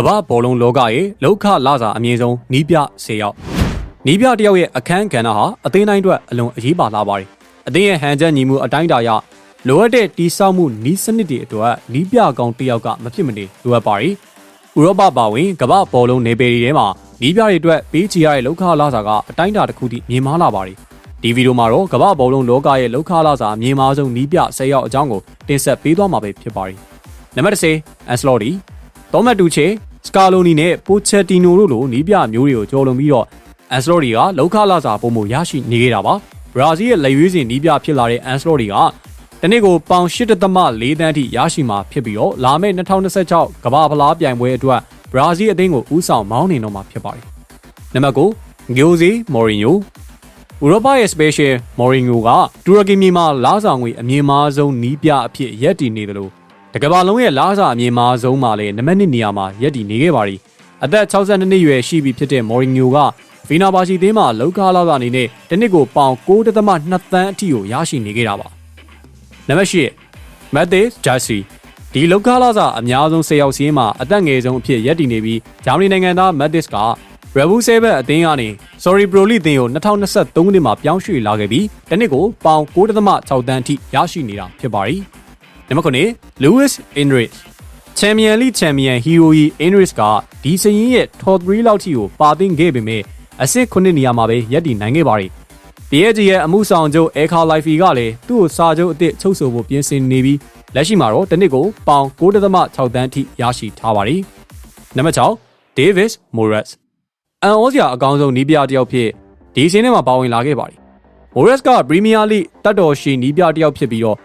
ကမ္ဘာဘောလုံးလောကရဲ့လောက်ခလာစာအမြင့်ဆုံးနီးပြ10ယောက်နီးပြတယောက်ရဲ့အခန်းကဏ္ဍဟာအသင်းတိုင်းအတွက်အလွန်အရေးပါလာပါတယ်အသင်းရဲ့ဟန်ချက်ညီမှုအတိုင်းအတာအရလိုအပ်တဲ့တီးဆောက်မှုနီးစနစ်တွေအတွက်နီးပြကောင်းတယောက်ကမဖြစ်မနေလိုအပ်ပါတယ်ဥရောပပါဝင်ကမ္ဘာဘောလုံးနေပယ်တွေထဲမှာနီးပြတွေအတွက်ပေးချေရတဲ့လောက်ခလာစာကအတိုင်းအတာတစ်ခုထိမြင့်မားလာပါတယ်ဒီဗီဒီယိုမှာတော့ကမ္ဘာဘောလုံးလောကရဲ့လောက်ခလာစာအမြင့်မားဆုံးနီးပြ10ယောက်အကြောင်းကိုတင်ဆက်ပေးသွားမှာပဲဖြစ်ပါတယ်နံပါတ်10အန်စလော်တီသောမတ်တူချေစကာလိုနီနဲ့ပိုချက်တီနိုတို့လိုနီးပြမျိုးတွေကိုကျော်လွန်ပြီးတော့အန်စလော်တီကလောက်ခလာစာပုံမှုရရှိနေခဲ့တာပါဘရာဇီးရဲ့လက်ရွေးစင်နီးပြဖြစ်လာတဲ့အန်စလော်တီကတနေ့ကိုပေါင်8.4 သန်းထိရရှိမှာဖြစ်ပြီးတော့လာမယ့်2026ကမ္ဘာဖလားပြိုင်ပွဲအတွက်ဘရာဇီးအသင်းကိုဦးဆောင်မောင်းနေတော့မှာဖြစ်ပါတယ်နံပါတ်9ဂိုဇီမော်ရီညိုဥရောပရဲ့စပယ်ရှယ်မော်ရီညိုကတူရကီမြေမှာလားဆောင်ငွေအမြင့်မားဆုံးနီးပြအဖြစ်ရပ်တည်နေတယ်လို့တကဘာလုံးရဲ့လားစာအမြင့်မားဆုံးမှာလည်းနံပါတ်1နေရာမှာရပ်တည်နေခဲ့ပါသည်အသက်62နှစ်ရွယ်ရှိပြီဖြစ်တဲ့မော်ရီညိုကဗီနာဘာရှိသင်းမှာလောက်ခလာစာအနေနဲ့တနစ်ကိုပေါင်9.2 သန်းအထိကိုရရှိနေခဲ့တာပါနံပါတ်8မက်သစ်ဂျာစီဒီလောက်ခလာစာအများဆုံး10ယောက်စီးရင်မှာအသက်ငယ်ဆုံးအဖြစ်ရပ်တည်နေပြီးဂျာမနီနိုင်ငံသားမက်သစ်ကရဘူဆေဘက်အသင်းကနေ Sorry Pro League အသင်းကို2023ခုနှစ်မှာပြောင်းရွှေ့လာခဲ့ပြီးတနစ်ကိုပေါင်9.6 သန်းအထိရရှိနေတာဖြစ်ပါတယ်နံပါတ်9 Luis Enrique Champion League Champion Hero Enrique ကဒီစရင်ရဲ့ Top 3 လောက်ထိကိုပါသိမ်းခဲ့ပေမဲ့အဆင့်9နေရာမှာပဲရပ်တည်နိုင်ခဲ့ပါတယ်။ PSG ရဲ့အမှုဆောင်ချုပ် Eka Laifi ကလည်းသူ့ကိုစာချုပ်အသစ်ချုပ်ဆိုဖို့ပြင်ဆင်နေပြီးလက်ရှိမှာတော့တနစ်ကိုပေါင်9.6 သန်းထိရရှိထားပါတယ်။နံပါတ်6 David Moraes အန်အောစရာအကောင်းဆုံးနီးပြတယောက်ဖြစ်ဒီစင်းထဲမှာပါဝင်လာခဲ့ပါတယ်။ Moraes က Premier League တက်တော်ရှိနီးပြတယောက်ဖြစ်ပြီးတော့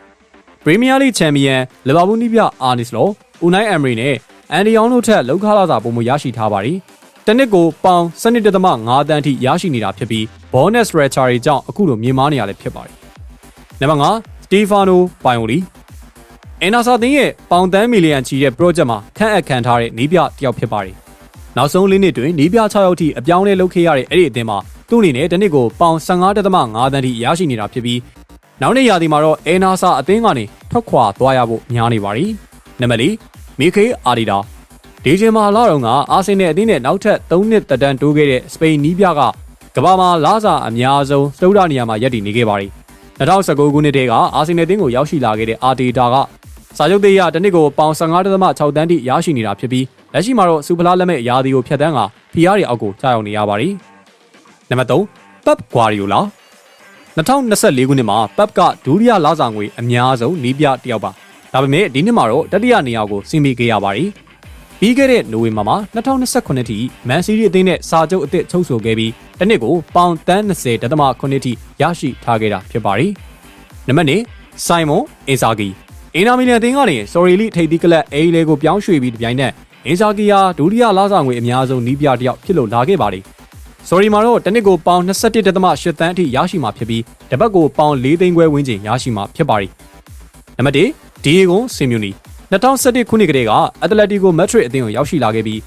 Premier League Champion လီဗာပူးနီးပြအာနီစလော်၊ဦးနိုင်းအမ်ရီနဲ့အန်ဒီယောင်တို့ထက်လောက်ခလာစာပုံမှုရရှိထားပါတယ်။တနစ်ကိုပေါင်12.5 သန်းထိရရှိနေတာဖြစ်ပြီး bonus ratio ကြောင့်အခုလိုမြင့်မားနေရလည်းဖြစ်ပါတယ်။နံပါတ်5 Stefano Pioli အန်နာဆာတင်ရဲ့ပေါင်တန်းမီလီယံချီတဲ့ project မှာခန့်အပ်ခံထားတဲ့နီးပြတယောက်ဖြစ်ပါတယ်။နောက်ဆုံး၄နှစ်တွင်နီးပြ6ယောက်ထိအပြောင်းလဲလုပ်ခဲ့ရတဲ့အဲ့ဒီအသင်းမှာသူ့အနေနဲ့တနစ်ကိုပေါင်15.5 သန်းထိရရှိနေတာဖြစ်ပြီးနောက်နေ့ရာသီမှာတော့အန်နာဆာအသင်းကနေထွက်ခွာသွားရဖို့များနေပါပြီ။နံပါတ်၄မီခေအာဒီတာဒီချိန်မှာလာတော့ကအာဆင်နယ်အသင်းနဲ့နောက်ထပ်3နှစ်သက်တမ်းတိုးခဲ့တဲ့စပိန်နီးပြကကမ္ဘာမှာလာစာအများဆုံးစတုဒ္ဒနေရာမှာရပ်တည်နေခဲ့ပါတယ်။2019ခုနှစ်တည်းကအာဆင်နယ်အသင်းကိုရောက်ရှိလာခဲ့တဲ့အာဒီတာကစာချုပ်သေးရတနစ်ကိုပေါင်15.6 သန်းထိရရှိနေတာဖြစ်ပြီးလက်ရှိမှာတော့စူဖလားလက်မဲ့ရာသီကိုဖျက်တမ်းကဖီယားတွေအောက်ကိုကြာရောက်နေရပါတယ်။နံပါတ်3ပက်ဂွာရီယိုလာ2024ခုနှစ်မှာပက်ကဒုတိယလာစာငွေအများဆုံးနီးပြတယောက်ပါဒါပေမဲ့ဒီနှစ်မှာတော့တတိယနေရာကိုဆင်းမိခဲ့ရပါတယ်ပြီးခဲ့တဲ့နိုဝင်ဘာမှာ2029ထိမန်စီးတီးအသင်းနဲ့စာချုပ်အသစ်ချုပ်ဆိုခဲ့ပြီးတနစ်ကိုပေါင်တန်း20.9 ထိရရှိထားခဲ့တာဖြစ်ပါတယ်နံပါတ်4ဆိုင်မွန်အင်ဇာဂီအင်နာမီလန်အသင်းကနေဆော်ရီလီထိပ်သီးကလပ်အေးလေကိုပြောင်းရွှေ့ပြီးဒီပြိုင်နက်အင်ဇာဂီဟာဒုတိယလာစာငွေအများဆုံးနီးပြတယောက်ဖြစ်လို့လာခဲ့ပါတယ်ဆော်ရီမှာတော့တနစ်ကိုပေါင်21.8 သန်းအထိရရှိမှာဖြစ်ပြီးတပတ်ကိုပေါင်4 သိန်းခွဲဝန်းကျင်ရရှိမှာဖြစ်ပါတယ်နံပါတ်1ဒီယေဂွန်ဆင်မြူနီ2011ခုနှစ်ကတည်းကအက်တလက်တီကိုမက်ဒရစ်အသင်းကိုရောက်ရှိလာခဲ့ပြီး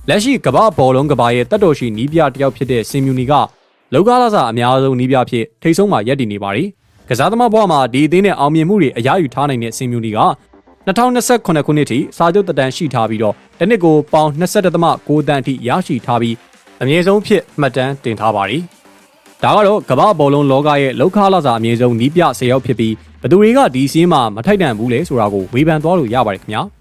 လက်ရှိကမ္ဘာဘောလုံးကမ္ဘာရဲ့တက်တော်ရှိနီးပြတယောက်ဖြစ်တဲ့ဆင်မြူနီကလောက်ကားလာစာအများဆုံးနီးပြဖြစ်ထိပ်ဆုံးမှာရပ်တည်နေပါတယ်။ကစားသမားဘဝမှာဒီအသင်းနဲ့အောင်မြင်မှုတွေအရယူထားနိုင်တဲ့ဆင်မြူနီက2028ခုနှစ်ထိစာချုပ်သက်တမ်းရှိထားပြီးတော့တနစ်ကိုပေါင်20.9 သန်းထိရရှိထားပြီးအမြင့်ဆုံးဖြစ်မှတ်တမ်းတင်ထားပါတယ်။ဒါကတော့ကမ္ဘာဘောလုံးလောကရဲ့လောက်ခလာစာအမြင့်ဆုံးနီးပြ10ယောက်ဖြစ်ပြီးဘယ်သူတွေကဒီစီးမှာမထိုက်တန်ဘူးလဲဆိုတာကိုဝေဖန်သွားလို့ရပါတယ်ခင်ဗျာ။